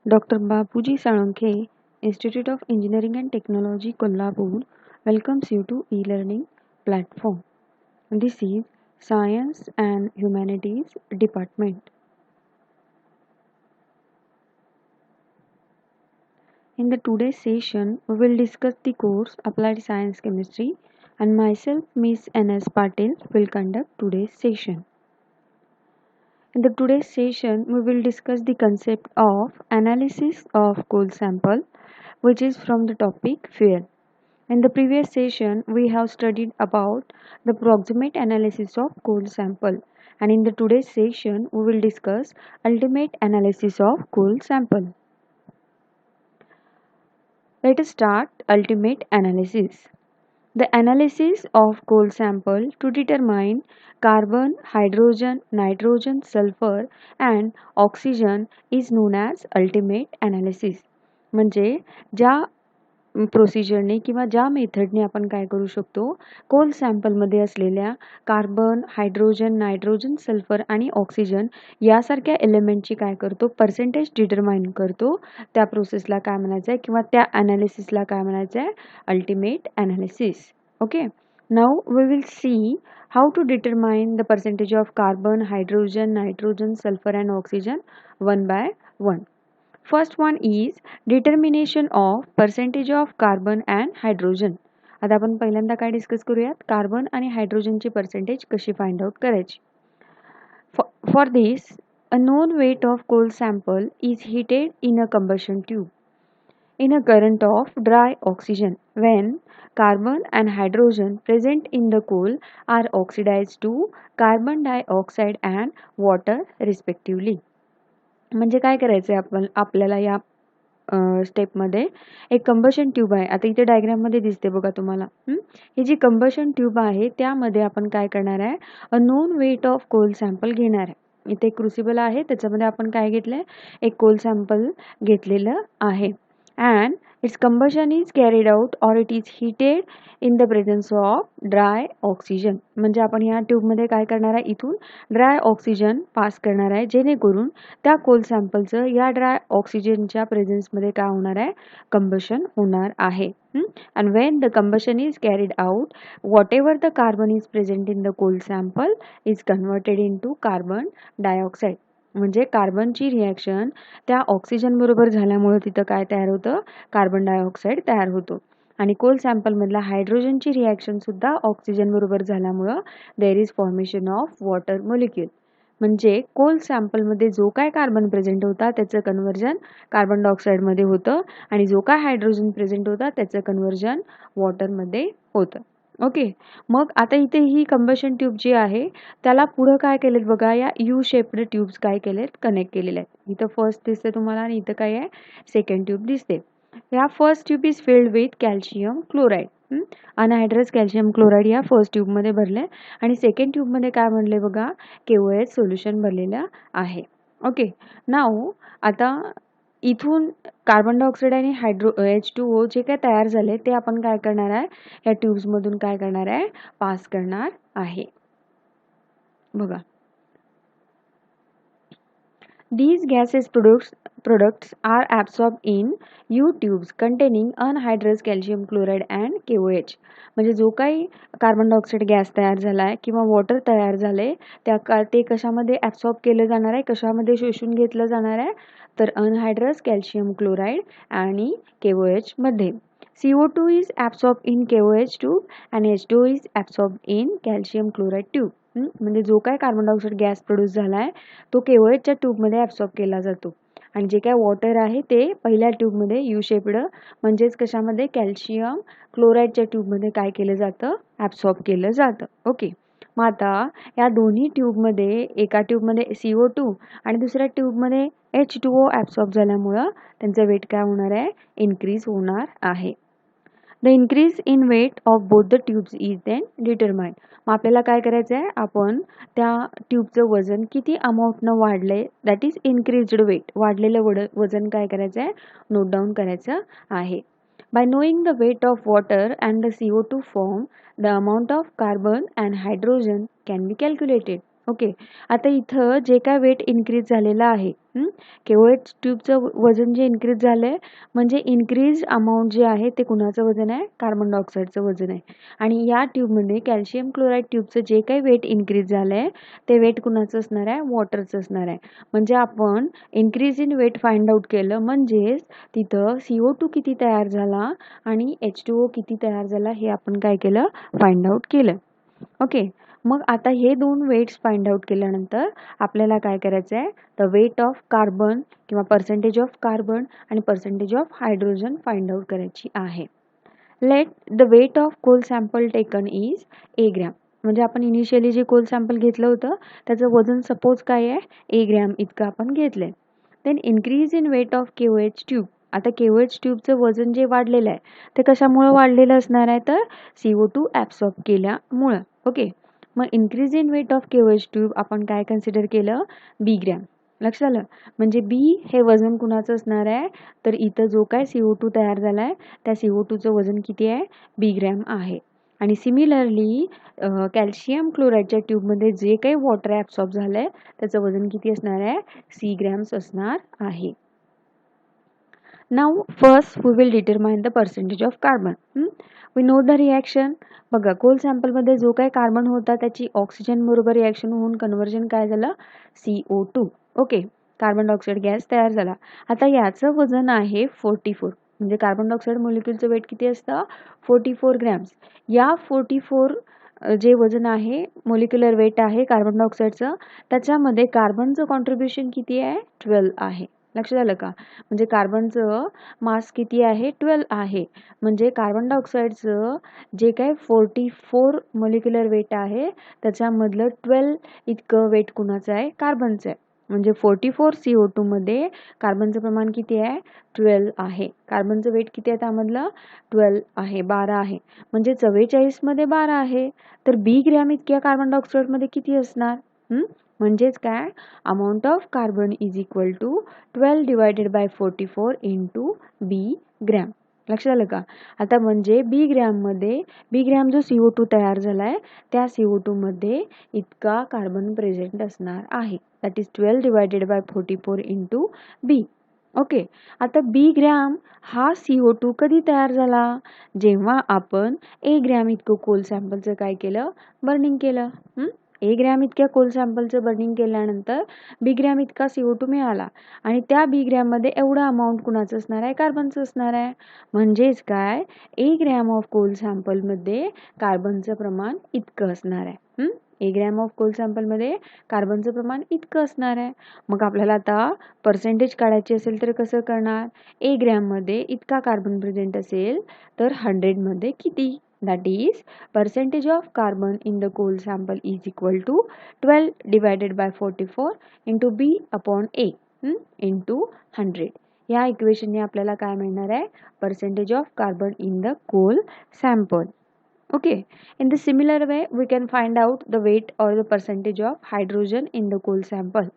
Dr. Bapuji Salunkhe, Institute of Engineering and Technology, Kolhapur, welcomes you to e-learning platform. This is Science and Humanities Department. In the today's session, we will discuss the course Applied Science Chemistry, and myself, Miss N.S. Patil, will conduct today's session. In the today's session, we will discuss the concept of analysis of coal sample, which is from the topic fuel. In the previous session, we have studied about the proximate analysis of coal sample, and in the today's session, we will discuss ultimate analysis of coal sample. Let us start ultimate analysis. The analysis of coal sample to determine carbon, hydrogen, nitrogen, sulfur and oxygen is known as ultimate analysis. म्हणजे ज्या प्रोसिजरने किंवा ज्या मेथडने आपण काय करू शकतो, Coal सॅम्पलमध्ये असलेल्या carbon, hydrogen, nitrogen, sulphur आणि ऑक्सिजन यासारख्या एलिमेंटची काय करतो, पर्सेंटेज डिटरमाइन करतो. त्या प्रोसेसला काय म्हणायचं आहे किंवा त्या ॲनालिसिसला काय म्हणायचं आहे, ultimate analysis. Okay, now we will see how to determine the percentage of carbon, hydrogen, nitrogen, sulfur and oxygen one by one. First one is determination of percentage of carbon and hydrogen. आता आपण पहिल्यांदा काय discuss करूयात, carbon आणि हायड्रोजनची percentage कशी find out करायची. For this, a known weight of coal sample is heated in a combustion tube in a current of dry oxygen when carbon and hydrogen present in the coal are oxidized to carbon dioxide and water respectively. म्हणजे काय करायचं आहे आपल्याला या स्टेपमध्ये एक combustion tube आहे. आता इथे डायग्राममध्ये दिसते बघा तुम्हाला. ही जी कंबशन ट्यूब आहे त्यामध्ये आपण काय करणार आहे, a known weight of coal sample घेणार आहे. इथे क्रुसिबल आहे, त्याच्यामध्ये आपण काय घेतलंय, एक कोल सॅम्पल घेतलेलं आहे. and its combustion is carried out or it is heated in the presence of dry oxygen. म्हणजे आपण या ट्यूबमध्ये काय करणार आहे, इथून ड्राय ऑक्सिजन पास करणार आहे, जेणेकरून त्या कोल सॅम्पलचं या ड्राय ऑक्सिजनच्या प्रेझेन्समध्ये काय होणार आहे, कंबशन होणार आहे. And when the combustion is carried out, whatever the carbon is present in the coal sample is converted into carbon dioxide. म्हणजे कार्बनची रिॲक्शन त्या ऑक्सिजन बरोबर झाल्यामुळे तिथं काय तयार होतं, कार्बन डायऑक्साईड तयार होतो. आणि कोल सॅम्पलमधला हायड्रोजनची रिॲक्शन सुद्धा ऑक्सिजन बरोबर झाल्यामुळं there is formation of water molecule. म्हणजे कोल सॅम्पलमध्ये जो काय कार्बन प्रेझेंट होता त्याचं कन्व्हर्जन कार्बन डायऑक्साईडमध्ये होतं आणि जो काय हायड्रोजन प्रेझेंट होता त्याचं कन्व्हर्जन वॉटरमध्ये होतं. ओके, मग आता इथे ही कंबशन ट्यूब जी आहे त्याला पुढं काय केलेत बघा, या यू शेप्ड ट्यूब्स काय केलेत, कनेक्ट केलेले आहेत. इथं फर्स्ट दिसते तुम्हाला आणि इथं काय आहे, सेकंड ट्यूब दिसते. या first tube is filled with calcium chloride. Anhydrous calcium chloride या फर्स्ट ट्यूबमध्ये भरले आणि सेकंड ट्यूबमध्ये काय म्हणले बघा, KOH सोल्युशन भरलेलं आहे. ओके, नाउ आता इथून कार्बन डायऑक्साईड आणि H2O जे काय तयार झाले ते आपण काय करणार आहे, या ट्यूब्समधून काय करणार आहे, पास करणार आहे. बघा, these gases products are absorbed in U tubes containing anhydrous calcium chloride and KOH. म्हणजे जो काही कार्बन डायऑक्साईड गॅस तयार झाला आहे किंवा वॉटर तयार झाले ते कशामध्ये ॲब्सॉर्ब केलं जाणार आहे, कशामध्ये शोषून घेतलं जाणार आहे, तर अनहायड्रस कॅल्शियम क्लोराईड आणि KOH मध्ये. CO2 is absorbed in KOH tube and H2O is absorbed in calcium chloride tube. म्हणजे जो काय कार्बन डायऑक्साईड गॅस प्रोड्यूस झाला आहे तो KOHच्या ट्यूबमध्ये ॲब्सॉर्ब केला जातो आणि जे काय वॉटर आहे ते पहिल्या ट्यूबमध्ये यू शेप्ड म्हणजेच कशामध्ये, कॅल्शियम क्लोराईडच्या ट्यूबमध्ये काय केलं जातं, ॲब्सॉर्ब केलं जातं. ओके, मग आता या दोन्ही ट्यूबमध्ये एका ट्यूबमध्ये CO2 आणि दुसऱ्या ट्यूबमध्ये H2O ॲब्सॉर्ब झाल्यामुळं त्यांचं वेट काय होणार आहे, इन्क्रीज होणार आहे. The increase in weight of both the tubes is then determined. मग आपल्याला काय करायचं आहे, आपण त्या ट्यूबचं वजन किती अमाऊंटनं वाढलंय, दॅट इज इन्क्रीज्ड वेट, वाढलेलं वजन काय करायचं आहे, नोट डाऊन करायचं आहे. By knowing the weight of water and the CO2 form, the amount of carbon and hydrogen can be calculated. Okay. आता इथं जे काय वेट इन्क्रीज झालेलं आहे, KOH ट्यूबचं वजन जे इन्क्रीज झालंय म्हणजे इन्क्रीज अमाऊंट जे आहे ते कुणाचं वजन आहे, कार्बन डायऑक्साईडचं वजन आहे. आणि या ट्यूबमध्ये कॅल्शियम क्लोराईड ट्यूबचं जे काही वेट इन्क्रीज झालंय ते वेट कुणाचं असणार आहे, वॉटरचं असणार आहे. म्हणजे आपण increase in weight find out केलं, म्हणजेच तिथं CO2 किती तयार झाला आणि H2O किती तयार झाला हे आपण काय केलं, फाइंड आउट केलं. ओके. मग आता हे दोन वेट्स फाइंड आउट केल्यानंतर आपल्याला काय करायचं आहे, द वेट ऑफ कार्बन किंवा पर्सेंटेज ऑफ कार्बन आणि percentage of hydrogen find out करायची आहे. Let the weight of coal sample taken is A gram. म्हणजे आपण इनिशियली जे कोल सॅम्पल घेतलं होतं त्याचं वजन सपोज काय आहे, ए ग्रॅम इतकं आपण घेतलंय. Then increase in weight of KOH tube. आता KOH ट्यूबचं वजन जे वाढलेलं आहे ते कशामुळे वाढलेलं असणार आहे, तर CO2 ॲब्सॉर्ब केल्यामुळं. ओके. मग increase in weight of KOH tube आपण काय कन्सिडर केलं, बी ग्रॅम. लक्षात आलं. म्हणजे बी हे वजन कुणाचं असणार आहे, तर इथं जो काय CO2 तयार झाला आहे त्या CO2चं वजन किती आहे, बी ग्रॅम आहे. आणि सिमिलरली कॅल्शियम क्लोराईडच्या ट्यूबमध्ये जे काही वॉटर ॲब्सॉर्ब झालं आहे त्याचं वजन किती असणार आहे, सी ग्रॅम्स असणार आहे. Now first we will determine the percentage of carbon. We know the reaction. बघा, कोल सॅम्पलमध्ये जो काही कार्बन होता त्याची ऑक्सिजन बरोबर रिॲक्शन होऊन कन्व्हर्जन काय झालं, CO2. Okay. Carbon dioxide gas तयार झाला. आता याचं वजन आहे 44. म्हणजे कार्बन डायऑक्साईड मोलिक्युलचं वेट किती असतं, 44 ग्रॅम्स. या 44 जे वजन आहे, मोलिक्युलर वेट आहे कार्बन डायऑक्साईडचं, त्याच्यामध्ये कार्बनचं कॉन्ट्रीब्युशन किती आहे, 12 आहे. लक्षात आलं का. म्हणजे कार्बनचं मास किती आहे, 12 आहे. म्हणजे कार्बन डायऑक्साईडचं जे काही 44 मोलिक्युलर वेट आहे त्याच्यामधलं 12 इतकं वेट कुणाचं आहे, कार्बनचं आहे. म्हणजे 44 CO2 मध्ये कार्बनचं प्रमाण किती आहे, 12 आहे. कार्बनचं वेट किती आहे त्यामधलं, 12 आहे, 12 आहे. म्हणजे 44 मध्ये 12 आहे. तर बी ग्रॅम इतक्या कार्बन डायऑक्साईड मध्ये किती असणार, म्हणजेच काय, amount of carbon is equal to 12 divided by 44 into B gram. लक्षात आलं का. आता म्हणजे बी ग्रॅम जो CO2 तयार झालाय त्या CO2 मध्ये इतका कार्बन प्रेझेंट असणार आहे. That is 12 divided by 44 into B. Okay. आता बी ग्रॅम हा CO2 कधी तयार झाला, जेव्हा आपण ए ग्रॅम इतकं कोल सॅम्पलचं काय केलं, बर्निंग केलं. ए ग्रॅम इतक्या कोल सॅम्पलचं बर्निंग केल्यानंतर बी ग्रॅम इतका CO2 मिळाला आणि त्या बी ग्रॅममध्ये एवढा अमाऊंट कुणाचं असणार आहे, कार्बनचं असणार आहे. म्हणजेच काय, ए ग्रॅम ऑफ कोल सॅम्पलमध्ये कार्बनचं प्रमाण इतकं असणार आहे. ए ग्रॅम ऑफ कोल सॅम्पलमध्ये कार्बनचं प्रमाण इतकं असणार आहे. मग आपल्याला आता पर्सेंटेज काढायची असेल तर कसं करणार, ए ग्रॅममध्ये इतका कार्बन प्रेझेंट असेल तर 100 मध्ये किती, that is percentage of carbon in the coal sample is equal to 12 divided by 44 into B upon A into 100. या इक्वेशनने आपल्याला काय मिळणार आहे, percentage of carbon in the coal sample. Okay. In the similar way, we can find out the weight or the percentage of hydrogen in the coal sample.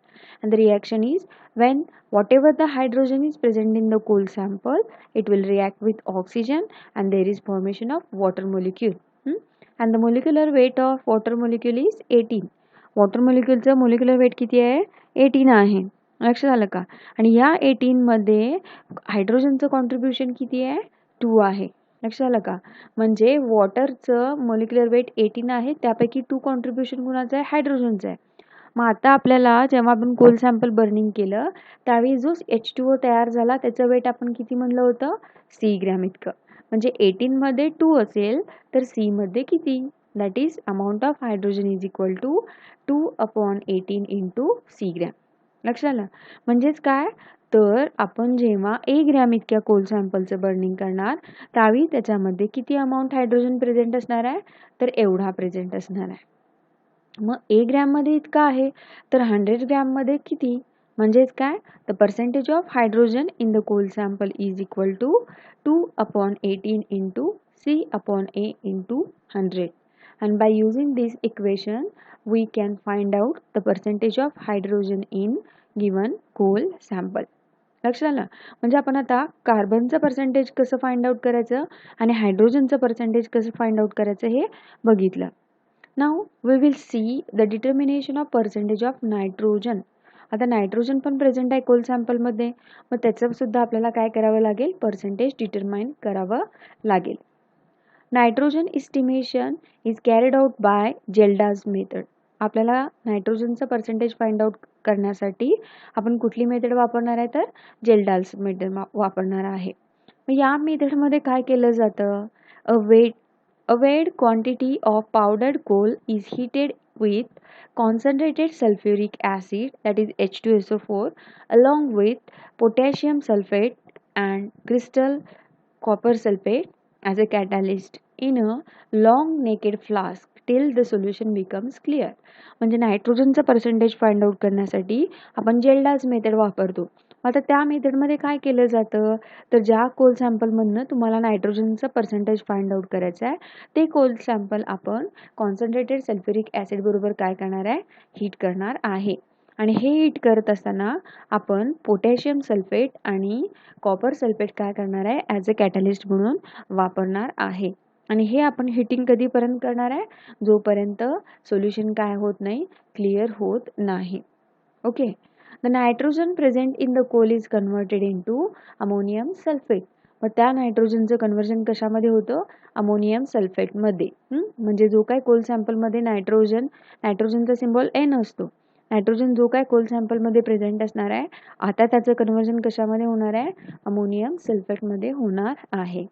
And the reaction is, when whatever the hydrogen is present in the coal sample, it will react with oxygen and there is formation of water molecule. And the molecular weight of water molecule is 18. Water molecule चा molecular weight किती आहे, 18 आहे. लक्षात आलं का. आणि या 18 मध्ये हायड्रोजनचं कॉन्ट्रीब्युशन किती आहे, 2 आहे. लक्षात आलं का. म्हणजे वॉटरचं मोलिक्युलर वेट 18 आहे, त्यापैकी 2 कॉन्ट्रीब्युशन कुणाचं आहे, हायड्रोजनचं आहे. मग आता आपल्याला जेव्हा आपण कोल सॅम्पल बर्निंग केलं त्यावेळी जो H2O तयार झाला त्याचं वेट आपण किती म्हणलं होतं, सी ग्रॅम इतकं. म्हणजे 18 मध्ये 2 असेल तर सी मध्ये किती, that is amount of hydrogen is equal to 2 upon 18 into C gram. लक्षात आलं. म्हणजेच काय, तर आपण जेव्हा ए ग्रॅम इतक्या कोल सॅम्पलचं बर्निंग करणार त्यावेळी त्याच्यामध्ये किती अमाऊंट हायड्रोजन प्रेझेंट असणार आहे, तर एवढा प्रेझेंट असणार आहे. मग ए ग्रॅममध्ये इतका आहे तर 100 ग्रॅममध्ये किती, म्हणजेच काय, the percentage of hydrogen in the coal sample is equal to 2 upon 18 into C upon A into 100. And by using this equation we can find out the percentage of hydrogen in given coal sample. लक्षात आलं. म्हणजे आपण आता कार्बनचं percentage कसं find out करायचं आणि हायड्रोजनचं पर्सेंटेज कसं फाइंड आउट करायचं हे बघितलं. Now we will see the determination of percentage of nitrogen. आता नायट्रोजन पण प्रेझेंट आहे कोल सॅम्पलमध्ये, मग त्याचं सुद्धा आपल्याला काय करावं लागेल, पर्सेंटेज डिटरमाइन करावं लागेल. Nitrogen estimation is carried out by Kjeldahl method. आपल्याला नायट्रोजनचं पर्सेंटेज फाइंड आउट करण्यासाठी आपण कुठली मेथड वापरणार आहे, तर जेल्डाल्स मेथड वापरणार आहे. मग या मेथडमध्ये काय केलं जातं, a weighed quantity of powdered coal is heated with concentrated sulfuric acid, that is H2SO4, along with potassium sulfate and crystal copper sulfate as a catalyst in a long naked flask till the solution becomes clear. म्हणजे नायट्रोजनचं percentage find out करण्यासाठी आपण जेल्डाज method वापरतो. आता त्या मेथडमध्ये काय केलं जातं, तर ज्या कोल सॅम्पलमधनं तुम्हाला नायट्रोजनचं पर्सेंटेज फाइंड आउट करायचं आहे, ते कोल सॅम्पल आपण कॉन्सन्ट्रेटेड सल्फ्युरिक ॲसिड बरोबर काय करणार आहे, हीट करणार आहे. आणि हे हीट करत असताना आपण पोटॅशियम सल्फेट आणि कॉपर सल्फेट काय करणार आहे, ॲज अ कॅटलिस्ट म्हणून वापरणार आहे. आणि हे आपण हिटिंग कधीपर्यंत करणार आहे, जोपर्यंत सोल्युशन काय होत नाही, क्लिअर होत नाही. Okay. The nitrogen present in the coal is converted into ammonium sulphate. मग त्या नायट्रोजनचं कन्व्हर्जन कशामध्ये होतं, अमोनियम सल्फेटमध्ये. म्हणजे जो काय कोल सॅम्पलमध्ये नायट्रोजनचा सिम्बॉल एन असतो, नायट्रोजन जो काय कोल सॅम्पलमध्ये प्रेझेंट असणार आहे, आता त्याचं कन्व्हर्जन कशामध्ये होणार आहे, अमोनियम सल्फेटमध्ये होणार आहे.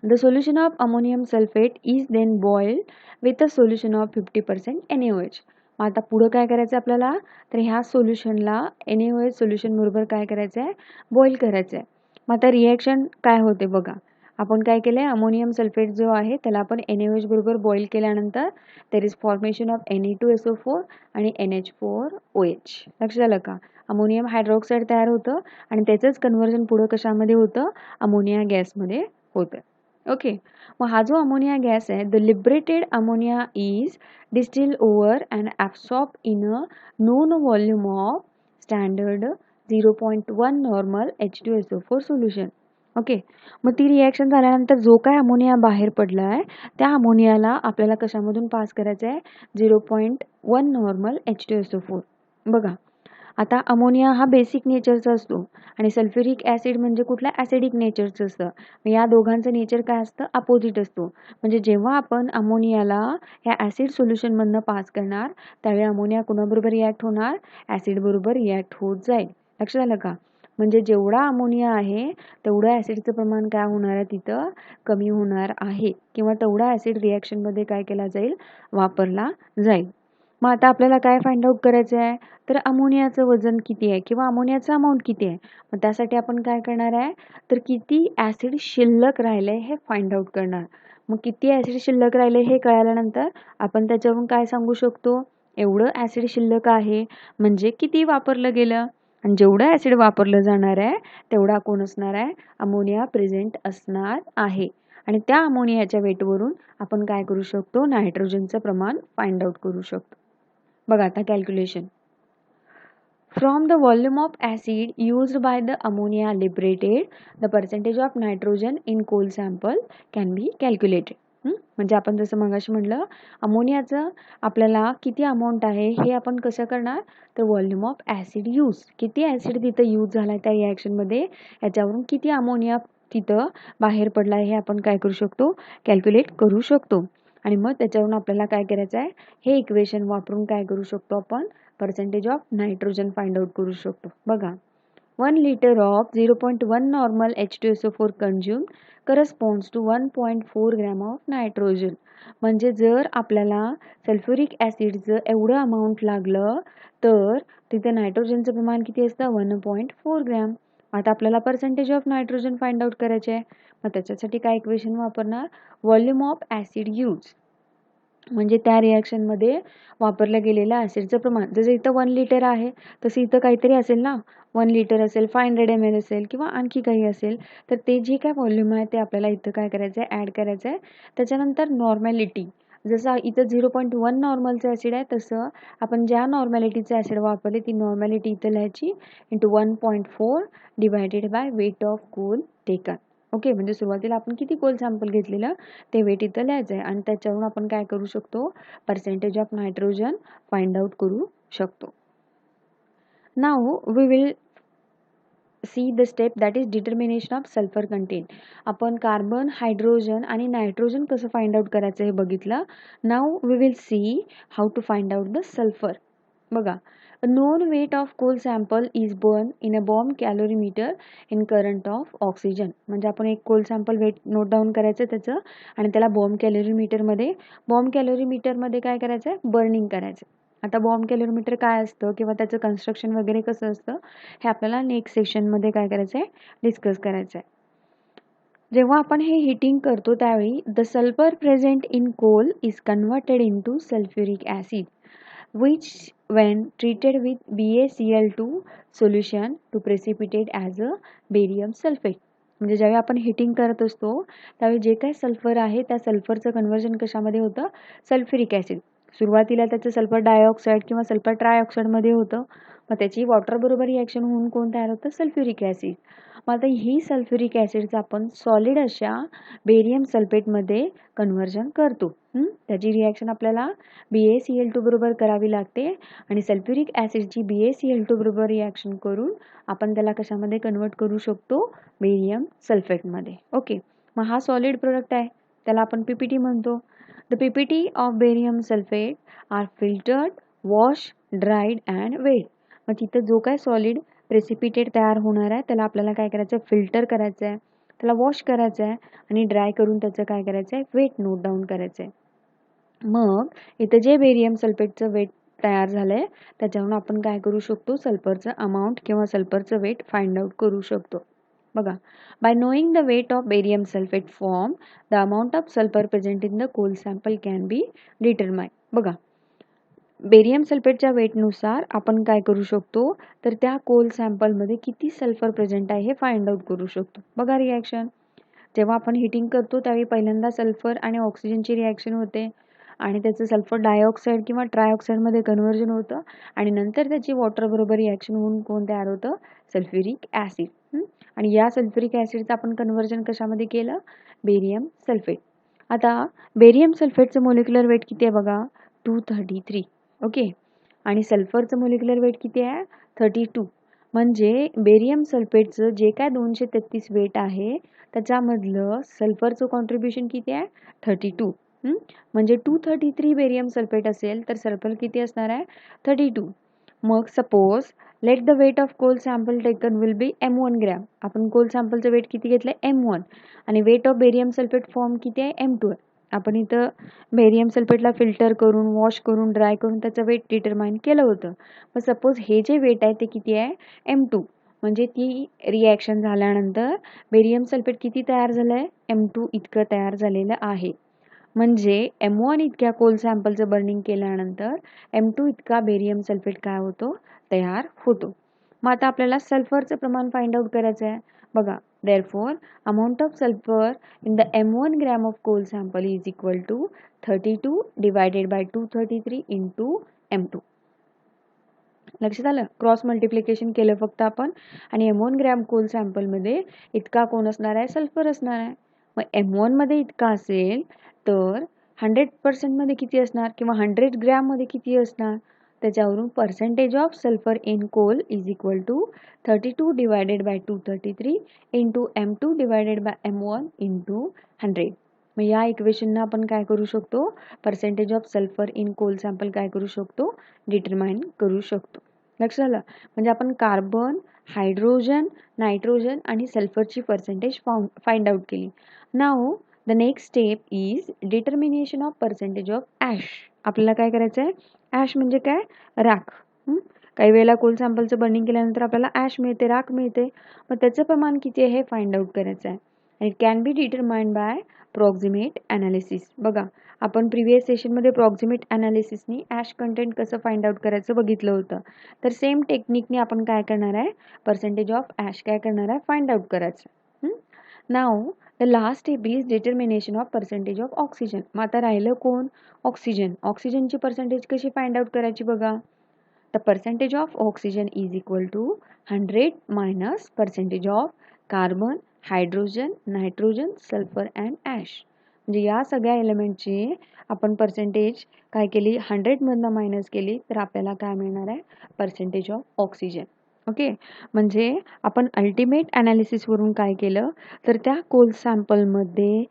The solution of ammonium sulfate is then boiled with a solution of 50% NaOH. मग आता पुढं काय करायचं आपल्याला, तर ह्या सोल्युशनला NaOH सोल्युशन बरोबर काय करायचं आहे, बॉईल करायचं आहे. मग आता रिॲक्शन काय होते बघा, आपण काय केलं आहे, अमोनियम सल्फेट जो आहे त्याला आपण NaOH बरोबर बॉईल केल्यानंतर there is formation of Na2SO4 आणि NH4OH. लक्षात आलं का, अमोनियम हायड्रॉक्साईड तयार होतं आणि त्याचंच कन्व्हर्जन पुढं कशामध्ये होतं, अमोनिया गॅसमध्ये होतं. ओके. मग हा जो अमोनिया गॅस आहे, the liberated ammonia is distilled over and absorb in a known volume of standard 0.1 normal H2SO4 solution. Okay. मग ती रिॲक्शन झाल्यानंतर जो काय अमोनिया बाहेर पडला आहे, त्या अमोनियाला आपल्याला कशामधून पास करायचं आहे, 0.1 नॉर्मल H2SO4. बघा, आता अमोनिया हा बेसिक नेचरचा असतो आणि सल्फ्युरिक ॲसिड म्हणजे कुठल्या ॲसिडिक नेचरचं असतं. या दोघांचं नेचर काय असतं, अपोजिट असतो. म्हणजे जेव्हा आपण अमोनियाला ह्या ॲसिड सोल्युशनमधनं पास करणार, त्यावेळी अमोनिया कुणाबरोबर रिॲक्ट होणार, ॲसिड बरोबर रिॲक्ट होत जाईल. लक्षात आलं का, म्हणजे जेवढा अमोनिया आहे तेवढं ॲसिडचं प्रमाण काय होणार आहे, तिथं कमी होणार आहे, किंवा तेवढा ॲसिड रिॲक्शनमध्ये काय केला जाईल, वापरला जाईल. मग आता आपल्याला काय फाइंड आउट करायचं आहे, तर अमोनियाचं वजन किती आहे किंवा अमोनियाचा अमाऊंट किती आहे. मग त्यासाठी आपण काय करणार आहे, तर किती ॲसिड शिल्लक राहिले हे फाइंड आउट करणार. मग किती ॲसिड शिल्लक राहिले हे कळाल्यानंतर आपण त्याच्यावरून काय सांगू शकतो, एवढं ॲसिड शिल्लक आहे म्हणजे किती वापरलं गेलं, आणि जेवढं ॲसिड वापरलं जाणार आहे तेवढा कोण असणार आहे, अमोनिया प्रेझेंट असणार आहे. आणि त्या अमोनियाच्या वेटवरून आपण काय करू शकतो, नायट्रोजनचं प्रमाण फाइंड आउट करू शकतो. बघा आता calculation. From the volume of acid used by the ammonia liberated, the percentage of nitrogen in coal sample can be calculated. म्हणजे आपण जसं मगाशी म्हटलं, अमोनियाचं आपल्याला किती अमाऊंट आहे हे आपण कसं करणार, तर व्हॉल्यूम ऑफ ॲसिड यूज, किती ॲसिड तिथं यूज झाला आहे त्या रिॲक्शनमध्ये, याच्यावरून किती अमोनिया तिथं बाहेर पडला आहे हे आपण काय करू शकतो, कॅल्क्युलेट करू शकतो. आणि मग त्याच्यावरून आपल्याला काय करायचं आहे, हे इक्वेशन वापरून काय करू शकतो, आपण percentage of nitrogen find out करू शकतो. बघा, 1 liter of 0.1 normal H2SO4 consumed corresponds to 1.4 gram of nitrogen. म्हणजे जर आपल्याला सल्फ्युरिक ॲसिडचं एवढं अमाऊंट लागलं तर तिथे नायट्रोजनचं प्रमाण किती असतं, 1.4 ग्रॅम. आता आपल्याला percentage of nitrogen find out करायचे आहे. मग त्याच्यासाठी काय इक्वेशन वापरणार, व्हॉल्यूम ऑफ ॲसिड यूज, म्हणजे त्या रिॲक्शनमध्ये वापरलं गेलेलं ॲसिडचं प्रमाण. जसं इथं 1 लिटर आहे तसं इथं काहीतरी असेल ना, 1 लिटर असेल, 500 ml असेल किंवा आणखी काही असेल, तर ते जे काय व्हॉल्यूम आहे ते आपल्याला इथं काय करायचं आहे, ॲड करायचं आहे. त्याच्यानंतर नॉर्मॅलिटी, जसं इथं 0.1 नॉर्मलचं ॲसिड आहे तसं आपण ज्या नॉर्मॅलिटीचं ॲसिड वापरले ती नॉर्मॅलिटी इथं लिहायची, into 1.4 divided by weight of coal taken. Okay, म्हणजे सुरुवातीला आपण किती कोल सॅम्पल घेतलेलं ते वेट इथं लिहायचं आहे आणि त्याच्यावरून आपण काय करू शकतो, percentage of nitrogen find out करू शकतो. Now we will see the step that is determination of sulphur content. आपण कार्बन, हायड्रोजन आणि नायट्रोजन कसं फाइंड आउट करायचं हे बघितलं. Now we will see how to find out the sulphur. बघा, known weight of coal sample is born in a bomb calorimeter in current of oxygen. म्हणजे आपण एक coal sample weight note down करायचं त्याचं आणि त्याला बॉम्ब कॅलोरीमीटरमध्ये काय करायचं आहे, बर्निंग करायचं. आता बॉम्ब कॅलोरीमीटर काय असतं किंवा त्याचं कन्स्ट्रक्शन वगैरे कसं असतं हे आपल्याला नेक्स्ट सेशनमध्ये काय करायचं आहे, डिस्कस करायचं आहे. जेव्हा आपण हे हिटिंग करतो त्यावेळी the sulphur present in coal is converted into sulphuric acid which when treated with BaCl2 solution to precipitate as a barium sulfate. म्हणजे ज्यावेळी आपण हिटिंग करत असतो त्यावेळी जे काही सल्फर आहे त्या सल्फरचं कन्व्हर्जन कशामध्ये होतं, सल्फ्युरिक ॲसिड. सुरुवातीला त्याचं सल्फर डायऑक्साईड किंवा सल्फर ट्रायऑक्साईडमध्ये होतं, मग त्याची वॉटरबरोबर रिॲक्शन होऊन कोण तयार होतं, सल्फ्युरिक ॲसिड. मग आता ही सल्फ्युरिक ॲसिडचं आपण सॉलिड अशा बेरियम सल्फेटमध्ये कन्व्हर्जन करतो. त्याची रिॲक्शन आपल्याला BaCl2 बरोबर करावी लागते आणि सल्फ्युरिक ॲसिडची BaCl2 बरोबर रिॲक्शन करून आपण त्याला कशामध्ये कन्वर्ट करू शकतो, बेरियम सल्फेटमध्ये. ओके, मग हा सॉलिड प्रोडक्ट आहे त्याला आपण PPT म्हणतो. The PPT of barium sulphate are filtered, washed, dried and weight. मग तिथं जो काय सॉलिड प्रेसिपिटेट तयार होणार आहे त्याला आपल्याला काय करायचं आहे, फिल्टर करायचं आहे, त्याला वॉश करायचं आहे आणि ड्राय करून त्याचं काय करायचं आहे, वेट नोट डाऊन करायचं आहे. मग इथं जे बेरियम सल्फेटचं वेट तयार झालं आहे त्याच्यावरून आपण काय करू शकतो, सल्फरचं अमाऊंट किंवा सल्फरचं वेट फाइंड आउट करू शकतो. बघा, by knowing the weight of barium sulphate form the amount of sulphur present in the coal sample can be determine. बघा, बेरियम सल्फेटच्या वेटनुसार आपण काय करू शकतो, तर त्या कोल सॅम्पलमध्ये किती सल्फर प्रेझेंट आहे हे फाइंड आउट करू शकतो. बघा रिॲक्शन, जेव्हा आपण हिटिंग करतो त्यावेळी पहिल्यांदा सल्फर आणि ऑक्सिजनची रिॲक्शन होते आणि त्याचं सल्फर डायऑक्साईड किंवा ट्रायऑक्साईडमध्ये कन्व्हर्जन होतं आणि नंतर त्याची वॉटरबरोबर रिॲक्शन होऊन कोण तयार होतं, सल्फ्युरिक ॲसिड. आणि या सल्फ्युरिक ॲसिडचं आपण कन्व्हर्जन कशामध्ये केलं, बेरियम सल्फेट. आता बेरियम सल्फेटचं मोलिक्युलर वेट किती आहे बघा, 233. ओके, आणि सल्फरचं मोलिक्युलर वेट किती आहे, 32. म्हणजे बेरियम सल्फेटचं जे काय 233 वेट आहे त्याच्यामधलं सल्फरचं कॉन्ट्रीब्युशन किती आहे, 32. म्हणजे 233 बेरियम सल्फेट असेल तर सल्फर किती असणार आहे, 32. मग suppose let the weight of coal sample taken will be M1 gram. आपण कोल सॅम्पलचं वेट किती घेतलं, M1, आणि weight of barium sulphate form किती आहे, M2 आहे. आपण इथं बेरियम सल्फेटला फिल्टर करून, वॉश करून, ड्राय करून त्याचं वेट डिटरमाइन केलं होतं. मग सपोज हे जे वेट आहे ते किती आहे, M2. म्हणजे ती रिॲक्शन झाल्यानंतर बेरियम सल्फेट किती तयार झालं आहे, M2 इतकं तयार झालेलं आहे. म्हणजे M1 इतक्या कोल सॅम्पलचं बर्निंग केल्यानंतर M2 इतका बेरियम सल्फेट काय होतो, तयार होतो. मग आता आपल्याला सल्फरचं प्रमाण फाइंड आउट करायचं आहे. बघा, therefore amount of sulfur in the M1 gram of coal sample is equal to 32 divided by 233 into M2. लक्षात आलं, क्रॉस मल्टिप्लिकेशन केलं फक्त आपण आणि M1 ग्रॅम कोल सॅम्पलमध्ये इतका कोण असणार आहे, सल्फर असणार आहे. मग M1 मध्ये इतका असेल तर 100% मध्ये किती असणार किंवा 100 ग्रॅममध्ये किती असणार, त्याच्यावरून percentage of sulphur in coal is equal to 32 divided by 233 into M2 divided by M1 into 100. मग या इक्वेशननं आपण काय करू शकतो, percentage of sulphur in coal sample काय करू शकतो, डिटरमाइन करू शकतो. लक्षात आलं, म्हणजे आपण कार्बन, हायड्रोजन, नायट्रोजन आणि सल्फरची पर्सेंटेज फाइंड आउट केली. Now the next step is determination of percentage of ash. आपल्याला काय करायचं आहे, ॲश म्हणजे काय, राख. काही वेळेला कोल सॅम्पलचं बर्निंग केल्यानंतर आपल्याला ॲश मिळते, राख मिळते. मग त्याचं प्रमाण किती आहे हे फाइंड आउट करायचं आहे. आणि it can be determined by proximate analysis. बघा, आपण प्रिव्हियस सेशनमध्ये प्रॉक्झिमेट ॲनालिसिसनी ॲश कंटेंट कसं फाइंड आउट करायचं बघितलं होतं. तर सेम टेक्निकने आपण काय करणार आहे, पर्सेंटेज ऑफ ॲश काय करणार आहे, फाइंड आउट करायचं. Now the last step is determination of percentage of oxygen. मग आता राहिलं कोण, ऑक्सिजन. ऑक्सिजनची पर्सेंटेज कशी फाइंड आउट करायची बघा, the percentage of oxygen is equal to 100 minus percentage of carbon, hydrogen, nitrogen, sulphur and ash. म्हणजे या सगळ्या एलिमेंटची आपण पर्सेंटेज काय केली, 100मधनं मायनस केली तर आपल्याला काय मिळणार आहे, पर्सेंटेज ऑफ ऑक्सिजन. ओके, म्हणजे आपण अल्टिमेट ॲनालिसिसवरून काय केलं, तर त्या कोल सॅम्पलमध्ये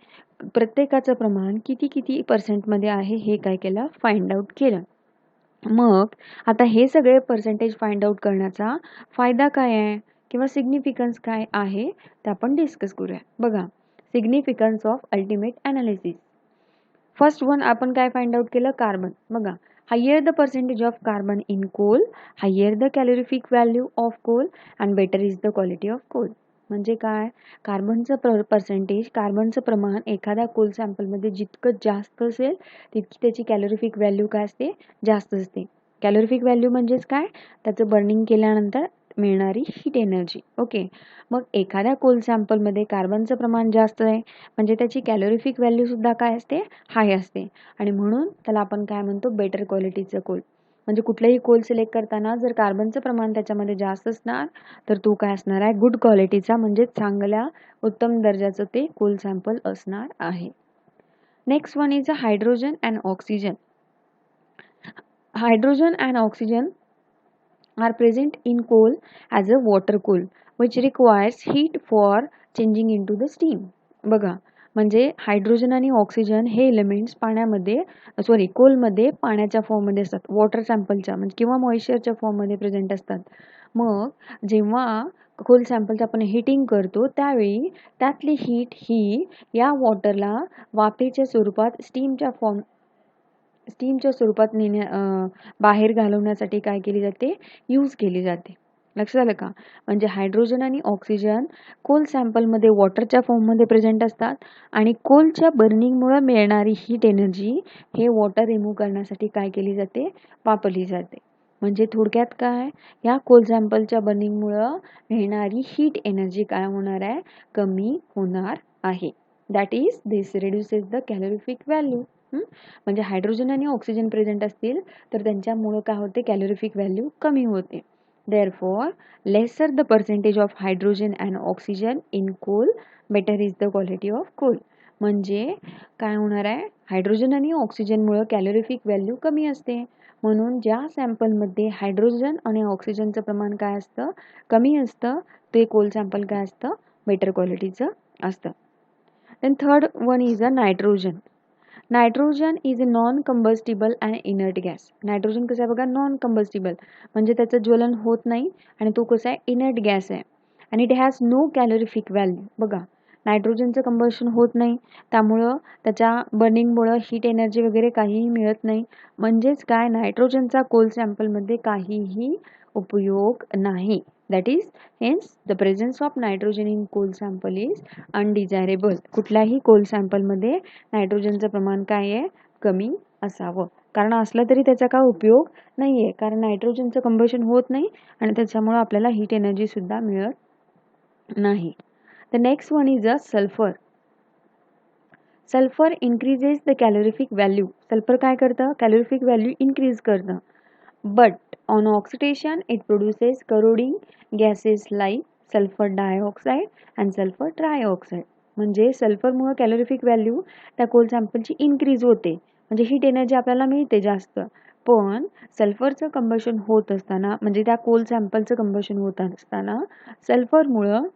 प्रत्येकाचं प्रमाण किती किती पर्सेंटमध्ये आहे हे काय केलं, फाइंड आउट केलं. मग आता हे सगळे पर्सेंटेज फाइंड आउट करण्याचा फायदा काय आहे किंवा सिग्निफिकन्स काय आहे ते आपण डिस्कस करूया. बघा, significance of ultimate analysis. First one आपण काय फाइंड आउट केलं, कार्बन. बघा, higher the percentage of carbon in coal, higher the calorific value of coal and better is the quality of coal. म्हणजे काय, कार्बनचं पर्सेंटेज, कार्बनचं प्रमाण एखाद्या कोल सॅम्पलमध्ये जितकं जास्त असेल तितकी त्याची कॅलोरिफिक व्हॅल्यू काय असते, जास्त असते. कॅलोरिफिक व्हॅल्यू म्हणजेच काय, त्याचं बर्निंग केल्यानंतर मिळणारी हीट एनर्जी. ओके, मग एखाद्या कोल सॅम्पलमध्ये कार्बनचं प्रमाण जास्त आहे म्हणजे त्याची कॅलोरिफिक व्हॅल्यू सुद्धा काय असते, हाय असते. आणि म्हणून त्याला आपण काय म्हणतो, बेटर क्वालिटीचं कोल. म्हणजे कुठलाही कोल सिलेक्ट करताना जर कार्बनचं प्रमाण त्याच्यामध्ये जास्त असणार तर तो काय असणार आहे, गुड क्वालिटीचा म्हणजे चांगल्या उत्तम दर्जाचं ते कोल सॅम्पल असणार आहे. Next one is a hydrogen and oxygen. Hydrogen and oxygen are present in coal as a water coal which requires heat for changing into the steam. बघा, म्हणजे हायड्रोजन आणि ऑक्सिजन हे एलिमेंट्स पाण्यामध्ये कोलमध्ये पाण्याच्या फॉर्ममध्ये असतात, वॉटर सॅम्पलच्या म्हणजे किंवा मॉइश्चरच्या फॉर्ममध्ये प्रेझेंट असतात. मग जेव्हा कोल सॅम्पलचं आपण हिटिंग करतो त्यावेळी त्यातली हीट ही या वॉटरला वाफेच्या स्वरूपात स्टीमच्या स्वरूपात बाहेर घालवण्यासाठी काय केली जाते, यूज केली जाते. लक्षात आलं का, म्हणजे हायड्रोजन आणि ऑक्सिजन कोल सॅम्पलमध्ये वॉटरच्या फॉर्ममध्ये प्रेझेंट असतात आणि कोलच्या बर्निंगमुळे मिळणारी हीट एनर्जी हे वॉटर रिमूव्ह करण्यासाठी काय केली जाते, वापरली जाते. म्हणजे थोडक्यात काय, या कोल सॅम्पलच्या बर्निंगमुळं मिळणारी हीट एनर्जी काय होणार आहे, कमी होणार आहे. That is this reduces the calorific value. म्हणजे हायड्रोजन आणि ऑक्सिजन प्रेझेंट असतील तर त्यांच्यामुळे काय होते, कॅलोरिफिक व्हॅल्यू कमी होते. Therefore, lesser the percentage of hydrogen and oxygen in coal, better is the quality of coal. म्हणजे काय होणार आहे, हायड्रोजन आणि ऑक्सिजनमुळे कॅलोरिफिक व्हॅल्यू कमी असते. म्हणून ज्या सॅम्पलमध्ये हायड्रोजन आणि ऑक्सिजनचं प्रमाण काय असतं, कमी असतं, ते कोल सॅम्पल काय असतं, बेटर क्वालिटीचं असतं. Then third one is a nitrogen. Nitrogen is a non combustible and inert gas. Nitrogen कसं आहे बघा, नॉन कंबस्टिबल म्हणजे त्याचं ज्वलन होत नाही आणि तो कसा आहे, इनर्ट गॅस आहे. आणि it has no calorific value. बघा, नायट्रोजनचं कंबशन होत नाही त्यामुळं त्याच्या बर्निंगमुळं हीट एनर्जी वगैरे काहीही मिळत नाही. म्हणजेच काय, नायट्रोजनचा कोल सॅम्पलमध्ये काहीही उपयोग नाही. That is hence the presence of nitrogen in coal sample is undesirable. कुठल्याही कोल सॅम्पलमध्ये नायट्रोजनचं प्रमाण काय आहे, कमी असावं. कारण असलं तरी त्याचा काय उपयोग नाही आहे, कारण नायट्रोजनचं कंबशन होत नाही आणि त्याच्यामुळं आपल्याला हीट एनर्जी सुद्धा मिळत नाही. The next one is a sulphur. Sulphur increases the calorific value. Sulphur काय करतं, कॅलोरिफिक व्हॅल्यू इन्क्रीज करतं. But on oxidation it produces corroding gases like sulphur dioxide and sulphur trioxide. म्हणजे सल्फरमुळे कॅलोरिफिक व्हॅल्यू त्या coal सॅम्पलची increase होते, म्हणजे heat energy आपल्याला मिळते जास्त. पण सल्फरचं कंबशन होत असताना, म्हणजे त्या कोल सॅम्पलचं कंबशन होत असताना सल्फरमुळं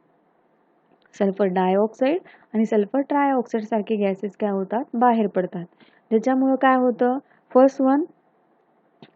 सल्फर डायऑक्साईड आणि सल्फर ट्रायऑक्साईड सारखे गॅसेस काय होतात, बाहेर पडतात. त्याच्यामुळं काय होतं, first one,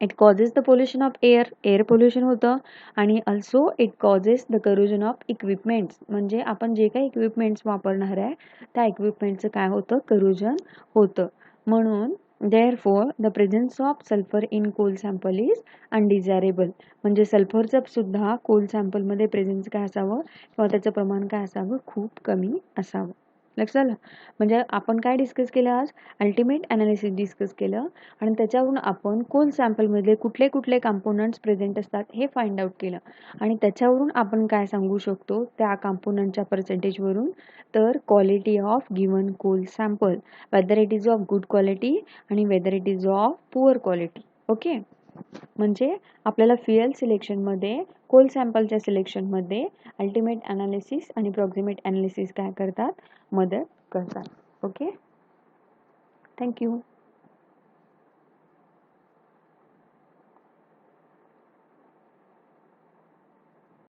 it causes the pollution of air pollution होतं. आणि also it causes the corrosion of equipments. म्हणजे आपण जे काही इक्विपमेंट्स वापरणार आहे त्या इक्विपमेंटचं काय होतं, करोजन होतं. म्हणून therefore the presence of sulphur in coal sample is undesirable. म्हणजे सल्फरचं सुद्धा कोल सॅम्पलमध्ये प्रेझेन्स काय असावं किंवा त्याचं प्रमाण काय असावं, खूप कमी असावं. लक्षात आलं. म्हणजे आपण काय डिस्कस केलं आज, अल्टिमेट ॲनालिसिस डिस्कस केलं आणि त्याच्यावरून आपण कोल सॅम्पलमधले कुठले कुठले कंपोनंट्स प्रेझेंट असतात हे फाइंड आउट केलं. आणि त्याच्यावरून आपण काय सांगू शकतो, त्या कंपोनंटच्या पर्सेंटेजवरून, तर quality of given coal sample, whether it is of good quality आणि whether it is of poor quality. Okay, म्हणजे आपल्याला फ्युएल सिलेक्शनमध्ये कोल सॅम्पलच्या सिलेक्शनमध्ये अल्टिमेट ॲनालिसिस आणि प्रॉक्सिमेट ॲनालिसिस काय करतात, मदत करतात. Okay, thank you.